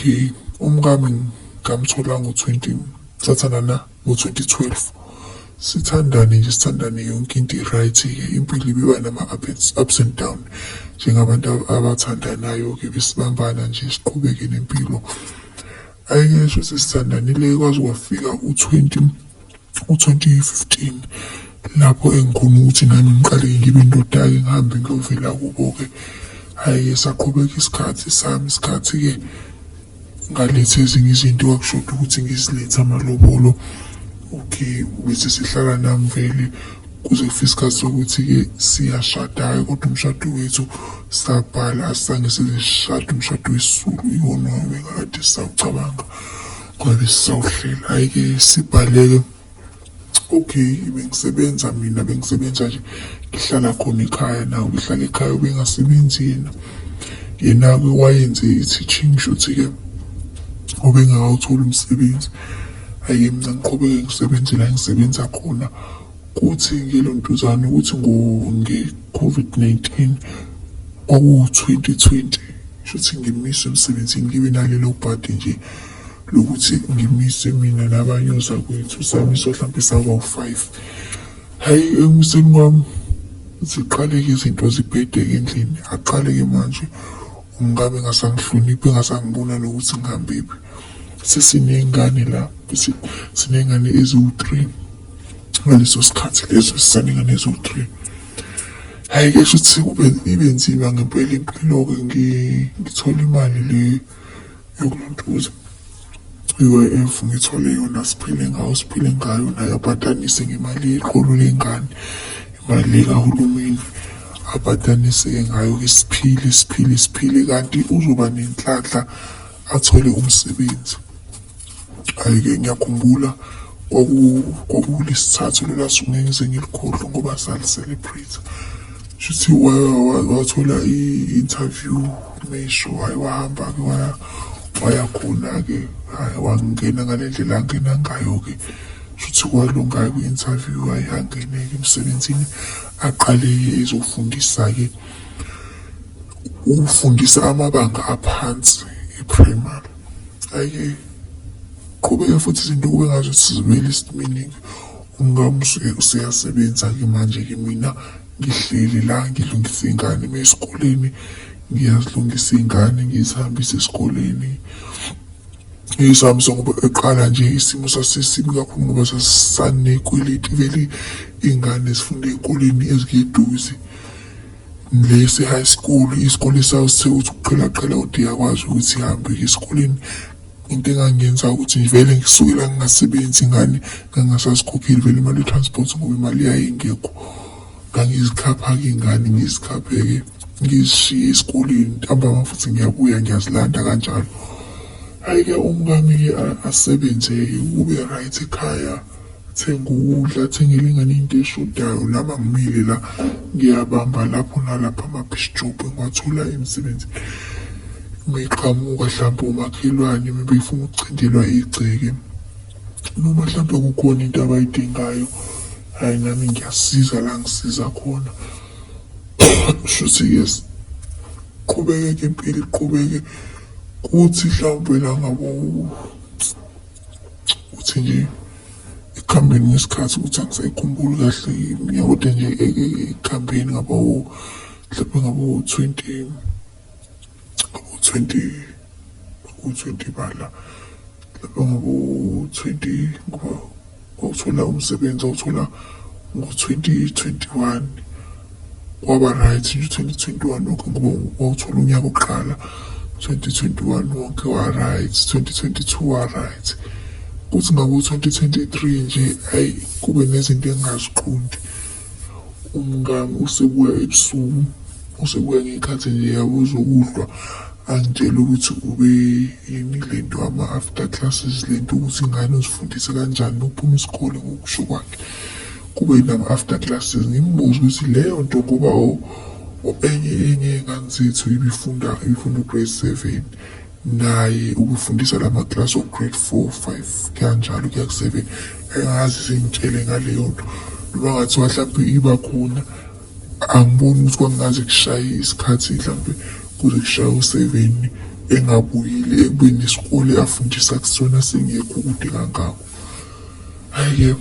Okay, umkami ngamthola sathandana ngo-2012. Sithandane nje, sithandane yonke into i-right-ke. Impilo ibiba ups and down. Njengabantu abathandanayo-ke besibambana nje siqhubeke nempilo. Ayike shuthi sithandanile kwaze kwafika u-2015 lapho engikhona ukuthi nami ngiqale ngibe indoda-ke ngihambe ngiyovela kubo-ke. Hhayi-ke saqhubeka isikhathi-ke ngaletha ezinye izinto kwakushoda ukuthi ngizilethe amalobolo. Okay, bese sihlala nami vele kuze kufike isikhathi sokuthi-ke siyashada-ke, kodwa umshado wethu sabhala asizange size sishade umshado wesizulu, iwona ebekade sisawucabanga ngoba besisawuhlela. Hhayi-ke sibhale-ke. Okay, bengisebenza nje ngihlala khona ekhaya, nawe ngihlala ekhaya ubengasebenzi yena-ke wayenze i-teaching shuthi-ke ubengakawutholi umsebenzi. Hhayi-ke mina ngiqhubeke ngisebenze la ngisebenza khona. Kuthi ngelontuzana ukuthi nge-COVID-19 kwaku-2020 shuthi ngimiswe emsebenzini, ngibe nalelo bhadi nje lokuthi ngimise mina nabanye ozakwethu, samiswa hlampe saba-5. Hhayi, ekumiseni kwami ziqale-ke izinto zibhedeke endlini. Aqale-ke manje umngane engasangihloniphi, engasangibona nokuthi ngihambephi. Sesiney'ngane la, siney'ngane eziwu-3 ngaleso sikhathi leso, sisaney'ngane eziwu-3. Hhayi-ke shuthi ibe nzima ngempela impilo-ke. Ngithola imali le yokulontuza, i-U_I_F, ngithole yona siphile ngayo nayo abhatanise ngemali yeqolo lengane, imali kahulumeni abhatanise ngayo-ke siphile kanti uzoba nenhlanhla athole umsebenzi. Hhayi-ke ngiyakhumbula kwakulesithathu lola suku ngeke ngize ngilikhohlwe ngoba sali-celebrate. Shuthi wathola i-interview mesho, hhayi wahamba-ke waya khona-ke, hhayi wangena ngale ndlela angena ngayo-ke. Shuthi kwalunga-ke kwi-interview, hhayi angene-ke emsebenzini aqale-ke ezofundisa-ke ukufundisa amabanga aphansi e-primary. Hhayi-ke qhubeka futhi izinto kube ngazuthi sizibuyela esimeni-ke. Umngami useyasebenza-ke manje-ke, mina ngihleli la ngilungisa iy'ngane uma esikoleni, ngiyazilungisa iy'ngane ngizihambise esikoleni. Ngiyizihambisa ngoba eqala nje isimo sasesibi kakhulu ngoba sasisaney'kweleti vele. Iy'ngane zifunda ey'koleni ezikude lese-high school, isikole sawo sithe ukuthi ukuqhelaqhela kodwa iyakwazi ukuthi ihambe-ke esikoleni. Into engangenza ukuthi vele ngisukela ngingasebenzi, ingane ngangasazikhokheli vele imali ye-transport ngoba imali yayingekho. Ngangizikhapha-ke iy'ngane, ngizikhaphe-ke ngizishiye esikoleni, ntambama futhi ngiyabuya ngiyazilanda kanjalo. Hhayi-ke umkami-ke asebenze-ke kube right ekhaya, athenge ukudla, athengele ingane into eshodayo. Lama ngimile la ngiyabamba lapho nalapho ama-piece job ngiwathola emsebenzini. Meyiqhamuka hlampe umakhelwane befuna ukucindelwa igceke noma hlampe kukhona into abayidingayo, hhayi nami ngiyasiza la ngisiza khona. Shuthi yes, qhubeke-ke impilo iqhubeke. Kuthi mhlawumbe la ngabo uthi nje ekuhambeni ngesikhathi ukuthi angisayikhumbuli kahle, kodwa nje ekuhambeni mhlawumbe ngabo-20 bala lapho ngabo-20 ngoba wawuthola umsebenzi awuthola ngo-2021 kwaba right nje. 2021 wonke ngoba wawuthola unyaka oqala, 2021 wonke wa-right, 2022 wa-right. Kuthi ngabo-2023 nje hhayi kube nezinto engingaziqondi. Umngami usebuya ebusuku, usebuya ngey'khathi nje yabo zokuhlwa, angitshela ukuthi ube yini le nto ama-after classes, le nto ukuthi ingane uzifundise kanjani nokuphuma isikole ngokusho kwakhe. Kube nama-after classes, ngimbuze ukuthi leyo nto kuba enye yey'ngane zethu ibifunda u-grade 7, naye ubufundisa lama-class o-grade 4, 5 kanjalo kuya ku-7. Engazi sengitshele ngaleyo nto noma ngathiwa hlampe iba khona, angiboni ukuthi kwangaze kushaye isikhathi hlampe kuze kushaye u-7 engabuyile ekubeni isikole afundisa kusona singekho kude kangako. Hhayi-ke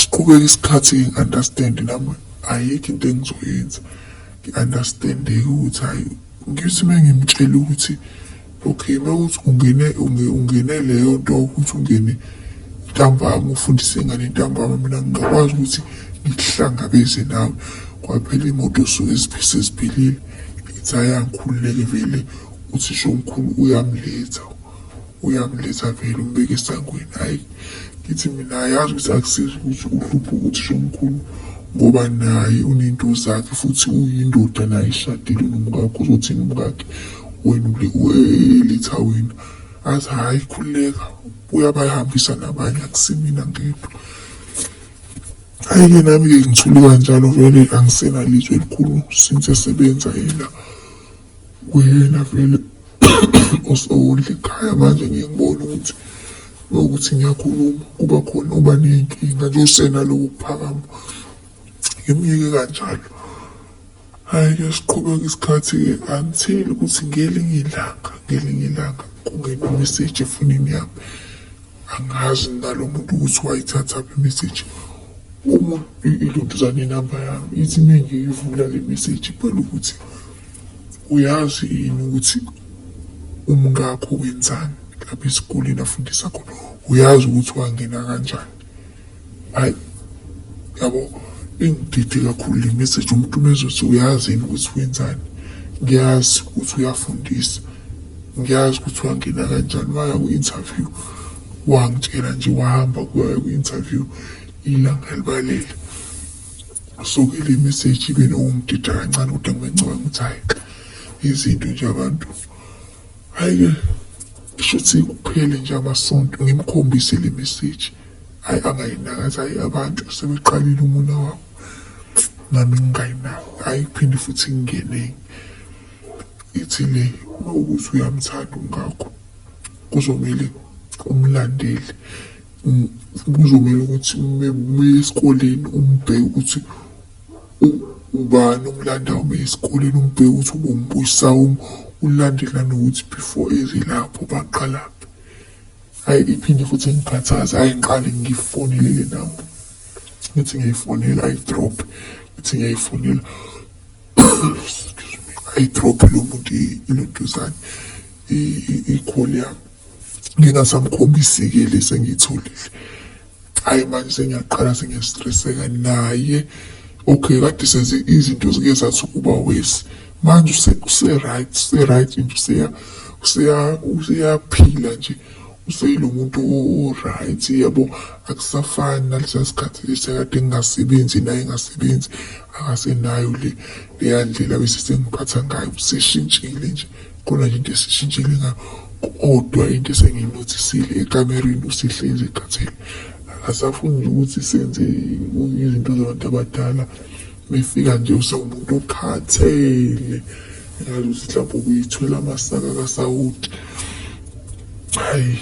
siqhubeke isikhathi ngi-understand nami ayikho into engizoyenza. Ngi-understand-ke ukuthi hhayi ngithi uma ngimtshela ukuthi okay mawukuthi ungene leyo nto ukuthi ungene ntambama ufundise ingane ntambama mina ngingakwazi ukuthi ngikuhlangabeze nawe kwaphela imoto osuke seziphilile ngithi hhayi angikhululeke vele uthisha omkhulu uyamletha vele umbeke esangweni. Hhayi ngithi mina ayazi ukuthi akusizi ukuthi uhluphe uthisha omkhulu ngoba naye unento zakhe futhi uyindoda naye ishadile nomkakhe uzothini umkakhe wena uletha wena athi hhayi khululeka uyabayihambisa nabanye akusimina ngedwa. Hhayi-ke nami-ke ngithule kanjalo vele angisenalizwe elikhulu since esebenza yena kuyena vele osowondla ekhaya manje ngiye ngibone ukuthi ukuthi ngiyakhuluma kuba khona uba ney'nkinga nje usenaloku kuphakama ngimyeke kanjalo. Hhayi-ke siqhubeka isikhathi-ke until ukuthi ngelinye ilanga kungena imeseji efonini yami angazi nalo muntu ukuthi wayithathaphi imeseji umuntu ilontuzane inamba yami ithi uma ngiyivula le meseji phela ukuthi uyazi yini ukuthi umngakho wenzani lapha esikoleni afundisa khona uyazi ukuthi wangena kanjani. Hhayi yabo ingidide kakhulu le meseji umuntu mezothi uyazi yini ukuthi wenzani ngiyazi ukuthi uyafundisa ngiyazi ukuthi wangena kanjani waya ku-interview wangitshela nje wahamba kuya ku-interview ilanga elibalele. So-ke le meseji ibe nokungidida kancane kodwa ngicabanga ukuthi hhayi izinto nje abantu. Hhayi-ke shuthi kuphele nje amasonto ngimkhombise le meseji hhayi angayinakazi. Hhayi abantu sebeqalile umona wabo nami ngingayinaki. Hhayi kuphinde futhi ngingene ithi le uma ukuthi uyamthanda umngakho kuzomele umlandele kuzomele ukuthi ume esikoleni umbheke ukuthi ubani umlandayo ume esikoleni umbheke ukuthi ubumbuyisa ulandela nokuthi before eze lapho baqalaphi. Hhayi iphinde futhi ngikhathaze hhayi ngiqale ngifonele le namba ngithi ngiyayifonela ayidrop ngithi ngiyayifonela ayidrop lo muntu ilontuzane ikholi yami ngingasamkhombisi-ke lesi engiyitholile. Hhayi manje sengiyaqala sengiyastreseka naye. Okay kade senze izinto zike zathi ukuba wesi manje use-right nje useyaphila nje useyilo muntu o-right yabo akusafani nalesa sikhathi lesikade ngingasebenzi naye engasebenzi akasenayo leya ndlela bese sengiphatha ngayo useshintshile nje khona nje into esishintshile ngayo kodwa into esengiyinothisile ekamereni usihlezi ekhathele akasafuni nje ukuthi senze izinto zabantu abadala befika nje usewumuntu okhathele ngazi ukuthi mhlawumbe ukuyithwela amasaka kasawoti. Hhayi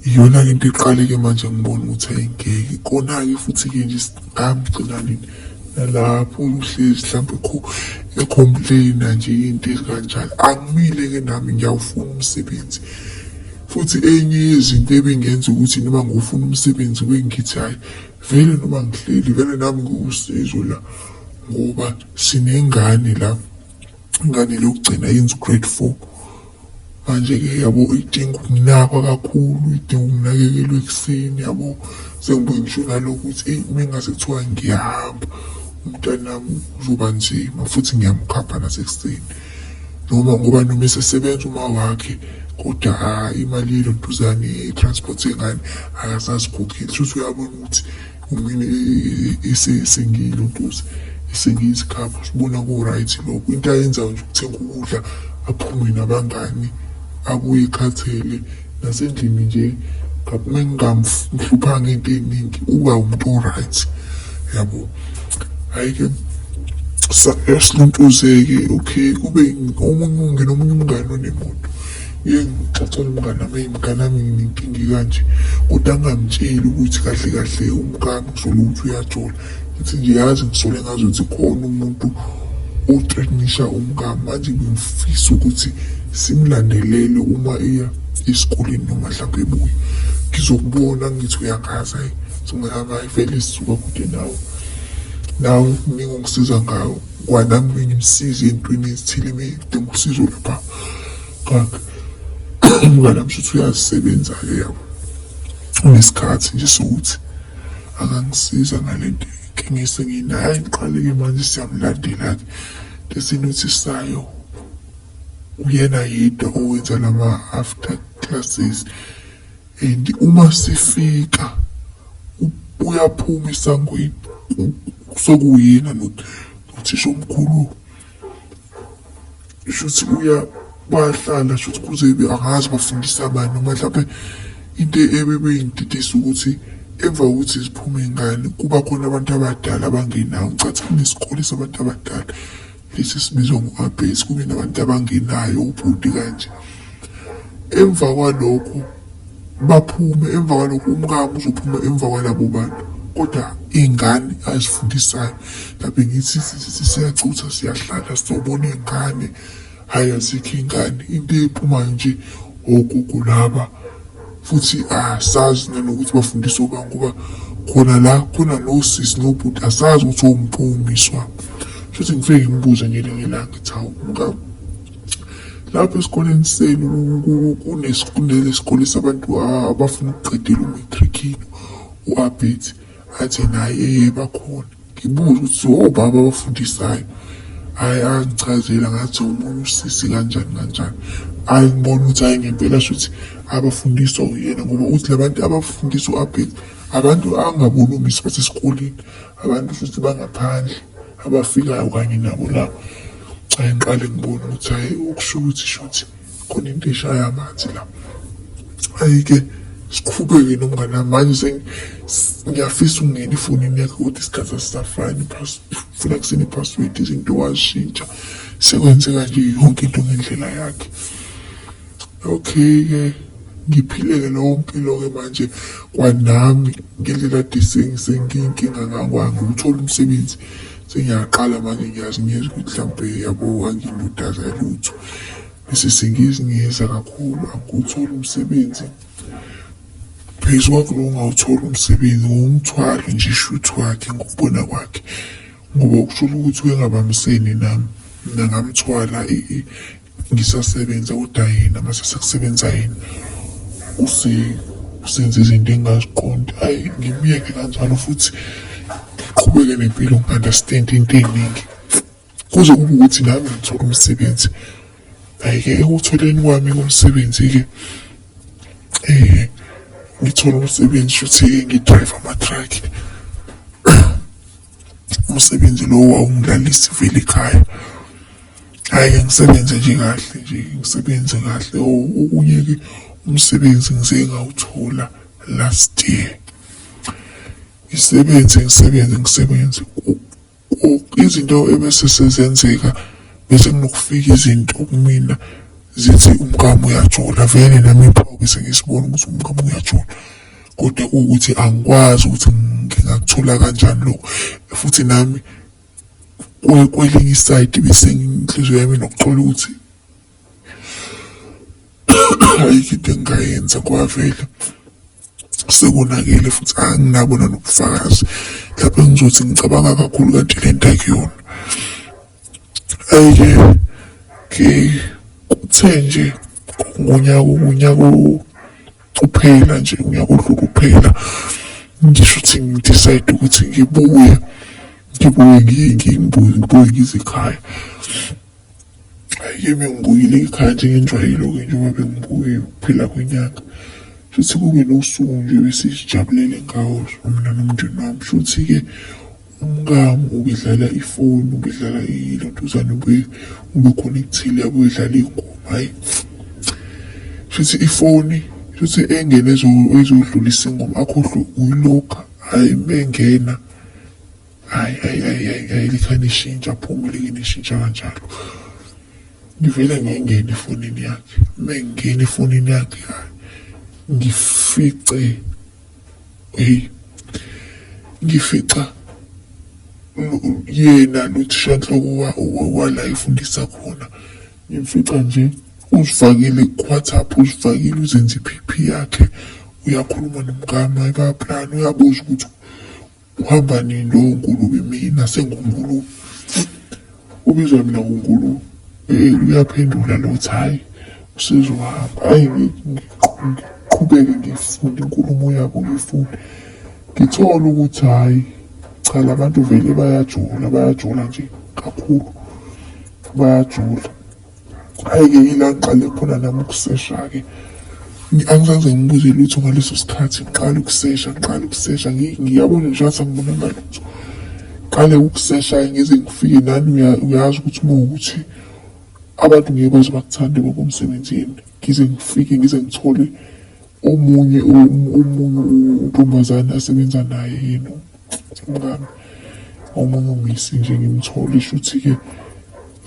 iyona-ke into iqale-ke manje ngibona ukuthi ayingeki kona-ke futhi-ke nje ngamgcinanini nalapho uhlezi mhlawumbe ekhompleyina nje into ezikanjalo angimile-ke nami ngiyawufuna umsebenzi futhi enye yezinto ebingenza ukuthi noma ngiwufuna umsebenzi bengithi hhayi vele noma ngihleli vele nami ngiwusizo la ngoba sinengane la ingane lokugcina yenza u-grade 4 manje-ke yabo idinga ukunakwa kakhulu idinga ukunakekelwa ekuseni yabo sengibuye ngisho nalokho ukuthi eyi uma ngase kuthiwa ngiyahamba umntanami uzoba nzima futhi ngiyamkhapha nasekuseni noma ngoba noma esesebenza uma wakhe kodwa imali yelontuzane i-transport yengane akasazikhokheli futhi uyabona ukuthi umine esengiyilontuza esengiyizikhapha sibona ku-right lokho into ayenzayo nje ukuthenga ukudla aphume nabangani abuye ekhathele nasendlini nje uma ngingamhluphanga into ey'ningi uba umuntu o-right yabo. Hhayi-ke silontuze-ke okay kube omunye umngane onemoto ngixoxela umngane nami umngane wami nginenkinga ikanje kodwa angamtsheli ukuthi kahle kahle umngane ngizole ukuthi uyajola ngithi nje yazi ngisole ngazuthi khona umuntu othreatenisha umngane manje ngifisa ukuthi simlandelele uma iya esikoleni noma mhlawumbe ebuya. Ngizokubona ngithi uyangazi hayi singahamba vele sisuka kude nawe ningongisiza ngawo kwanami ngimsize entweni ezithile ngidinga usizo lapha kakhe umnganami shuthi uyazisebenza-ke yabo unesikhathi nje sokuthi akangisiza ngale nto inkinga esenginayo ngiqale-ke manje siyamlandela-ke lesinothisisayo uyena yedwa owenza lama-after classes and uma sifika uyaphuma esangweni sokuyena nothisha omkhulu shuthi bayahlala shuthi kuze angazi bafundisa abantu noma mhlawumbe into ebebeyintidisa ukuthi emva kokuthi ziphume iy'ngane kuba khona abantu abadala abangenayo ngicathi kunesikole sabantu abadala lesi sibizwa ngo-abase kube nabantu abangenayo ubhuti kanje. Emva kwalokho baphume, emva kwalokho umkami uzophuma emva kwalabo bantu kodwa iy'ngane azifundisayo lapho ngithi siyacutha siyahlala sizobona iy'ngane hhayi azikho iy'ngane into ephumayo nje ogogo laba futhi asazi nanokuthi bafundiswa obani ngoba khona nosisi nobhuti asazi ukuthi owumpungisi wami futhi ngifike ngimbuze ngelinye ilanga ngithi hawu mkami lapho esikoleni senu kunesikole sabantu abafuna ukuqedela umatrikini u-abet athi naye bakhona ngibuze ukuthi obaba abafundisayo hhayi angichazela ngathi umunye usisi kanjani hhayi ngibona ukuthi hhayi ngempela shuthi abafundiswa uyena ngoba uthi labantu abafundiswa u-abet abantu angaboni umisi basesikoleni abantu futhi bangaphandle abafikayo kanye nabo labo ngiqale ngibone ukuthi hhayi ukusho ukuthi shuthi khona into eshaya amanzi la. Hhayi-ke siqhubeke nomnganami manje ngiyafisa ukungena efonini yakhe ukuthi isikhathi asisafani funa kusene-password izinto wazishintsha sekwenzeka nje yonke into ngendlela yakhe. Okay-ke ngiphile-ke leyo mpilo-ke manje kwanami ngendlela kade sengiyinkinga ngakwangi ukuthola umsebenzi sengiyaqala manje ngiyazi ngiyeza ukuthi mhlawumbe yabo angindodaza lutho bese sengizinikeza kakhulu angiwutholi umsebenzi phezu kwakho lo ungawutholi umsebenzi ngomthwalo nje ishuthi wakhe ngokubona kwakhe ngoba kusho ukuthi uyengabambiseni nami mina ngamthwala ngisasebenza kodwa yena mase sekusebenza yena usenze izinto engingaziqondi hhayi ngimyeke kanjalo futhi ngiqhubeke nempilo ngi-understand into ey'ningi kuze kube ukuthi nami ngithole umsebenzi. Hhayi-ke ekutholeni kwami komsebenzi-ke ngithola umsebenzi shuthi-ke ngidrayiva ama-truck umsebenzi lo wawungilalisi vele ekhaya hhayi ngisebenze nje kahle ngisebenze kahle. Okunye-ke umsebenzi ngize ngawuthola last year ngisebenze izinto ebese sezenzeka bese kunokufika izinto kumina zithi umkami uyajula vele nami impho bese ngisibona ukuthi umkami uyajula kodwa kuwukuthi angikwazi ukuthi ngingakuthola kanjani lokho futhi nami kwelinye isayidi bese inhliziyo yami nokuxola ukuthi ayikho into engingayenza kwavele sekonakele futhi anginabo nanobufakazi lapho engizothi ngicabanga kakhulu kanti le nto akuyona. Hhayi-ke kuthe nje ngonyaka uphela nje unyaka odlula uphela ngisho ukuthi ngidicide ukuthi ngibuye ngize ekhaya. Hhayi-ke mengibuyile ekhaya njengenjwayelo-ke njengoba bengibuye ukuphela kwenyanga futhi kube nosuku nje besijabulele ngawo mina nomndeni wami futhi-ke umkami ubedlala ifoni ubedlala ilontuzane ube-connect-ile yabo edlala iy'ngoma hhayi futhi ifoni futhi engene ezodlulisa ingoma akhohlwe uyilokha hhayi mengena hhayi likhane ishintsha aphume likene ishintsha kanjalo ngivele ngingene efonini yakhe mengingena efonini yakhe hhayi ngifica yena lothishanhloko wala efundisa khona ngimfica nje uzifakile ku-WhatsApp, uzifakile uzenze i-P yakhe, uyakhuluma nomngama bayaplana, uyabuza ukuthi uhamba nini lowo ngulube. Mina sengungulube, ubizwa mina ngungulube. Uyaphendula lo uthi hhayi usezohamba. Hhayi ngiqhubeke ngifunde inkulumo yabo, ngifunde ngithole ukuthi hhayi cha, la bantu vele bayajula nje kakhulu, bayajula. Hhayi-ke ila ngiqale khona nami ukusesha-ke, angizaze ngibuze lutho ngaleso sikhathi. Ngiqale ukusesha ngiyabona nje ngathi angibonanga lutho. Qale ukusesha ngize ngifike nani, uyazi ukuthi uma ukuthi abantu ngeke baze bakuthande ngokomsebenzini, ngize ngifike ngize ngithole omunye untombazane asebenza naye yena umngani, omunye umisi nje ngimthole. Shuthi-ke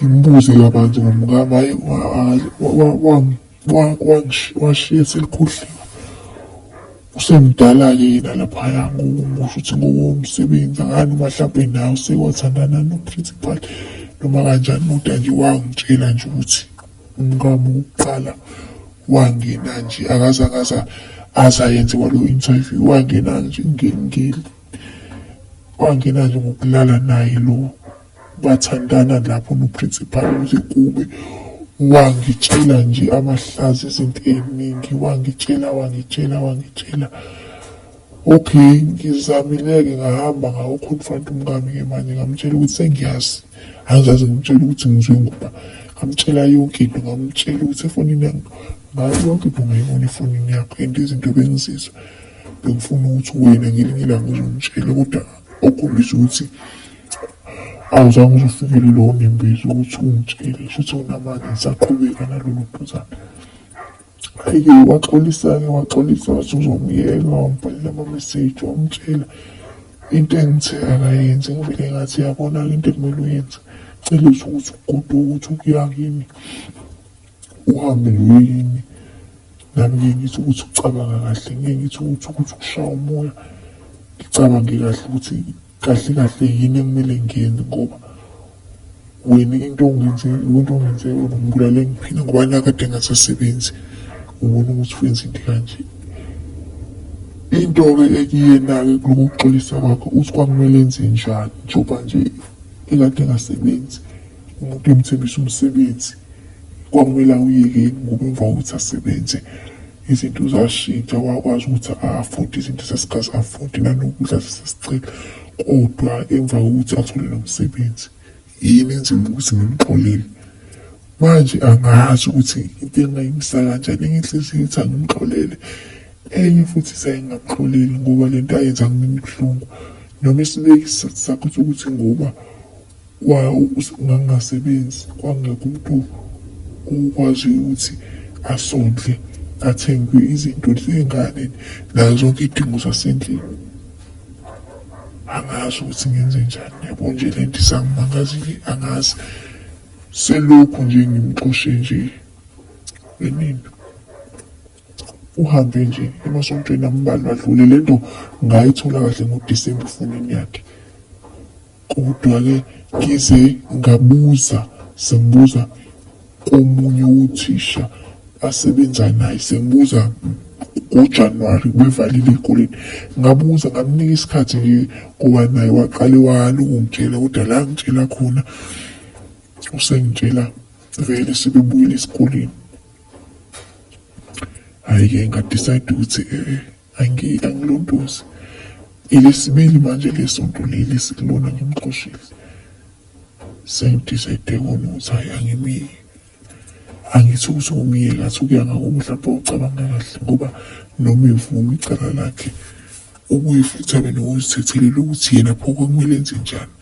ngimbuze kabanzi ngomngani, hhayi washiya selikhohliwe. Usemdala-ke yena laphaya, ngisho ukuthi ngokomsebenzi. Ngani uma hlampe nawe sekwathandana no-principal noma kanjani, kodwa nje wangitshela nje ukuthi umngami wokuqala wangena nje akaze ayenze kwalo interview, wangena nje wangena nje ngokulala naye lo, bathandana lapho no-principal ukuze kube. Wangitshela nje amahlazi, izinto ey'ningi, wangitshela. Okay, ngizamile-ke ngahamba ngawo-confront umngami-ke manje, ngamtshela ukuthi sengiyazi, angizaze ngimtshela ukuthi ngizwe ngoba, ngamtshela yonke into, ngamtshela ukuthi efonini yakho ngayo yonke into ngayibona efonini yakho, and izinto bengizizwa bengifuna ukuthi wena ngelinye ilanga uzongitshela, kodwa okhombisa ukuthi awuzange uzofikele lowo nembezi ukuthi ungitshele. Shuthi unamanje ngisaqhubeka nalolu phuzane. Hhayi-ke waxolisa-ke wathi uzomyeka, wambhalela ama-message, wamtshela into engithe akayenze. Ngivele ngathi yabona-ke into ekumele uyenze, celisa ukuthi ugoduke, ukuthi ukuya kini uhambe noyini. Nami ngeke ngithi ukuthi ucabanga kahle, ngeke ngithi ukuthi ukushaya umoya. Ngicabange kahle ukuthi kahle yini ekumele ngiyenze, ngoba wena into ongenze wena ngibulale ngiphila ngoba nakade ngasasebenzi, ubona ukuthi wenza into kanje. Into-ke ekuyena-ke kuloko kuxolisa kwakho uthi kwakumele enze njani njengoba nje ekade engasebenzi. Umuntu emthembisa umsebenzi kwakumele awuyeke ngoba emva kokuthi asebenze izinto zashintsha, wakwazi ukuthi afunde izinto esasingazi afunde, nanokudla sesesicela. Kodwa emva kokuthi athole lo msebenzi, yini enzima ukuthi ngimxolele. Manje angazi ukuthi into engayimisa kanjani, engenhliziyo ithi angimxolele, enye futhi sayingamxoleli ngoba lento ayenza ngibuhlungu. Noma isibeki isizathu sakho ukuthi ngoba ngangingasebenzi, kwangekho umuntu ukwazi ukuthi asondle, athenge izinto zey'ngane nazo zonke iy'dingo zasendlini. Angazi ukuthi ngenze njani, yabo nje lento isangimangazi-ke, angazi. Selokhu nje ngimxoshe nje benini, uhambe nje emasontweni ambalwa adlule. Lento ngayithola kahle ngoDisemba efonini yakhe, kodwa-ke ngize sengibuza komunye uthisha asebenza naye, sengibuza ngoJanuwari bevalile ey'koleni. Ngabuza ngamnika isikhathi nje ngoba naye waqale walungitshela, kodwa la ngitshela khona usengitshela vele sebebuyele esikoleni. Hhayi-ke ngadicide ukuthi angilontozi. Ilesibili manje lesonto leli sikulona ngimxoshile. Sengidicide kona ukuthi hhayi angimiyeki. Angithi ukuthi umyeka athi ukuya ngakubo mhlawumbe ucabanga kahle, ngoba noma evuma icala lakhe ubuye futhi abe nokuzithethelele ukuthi yena pho kwakumele enze njani.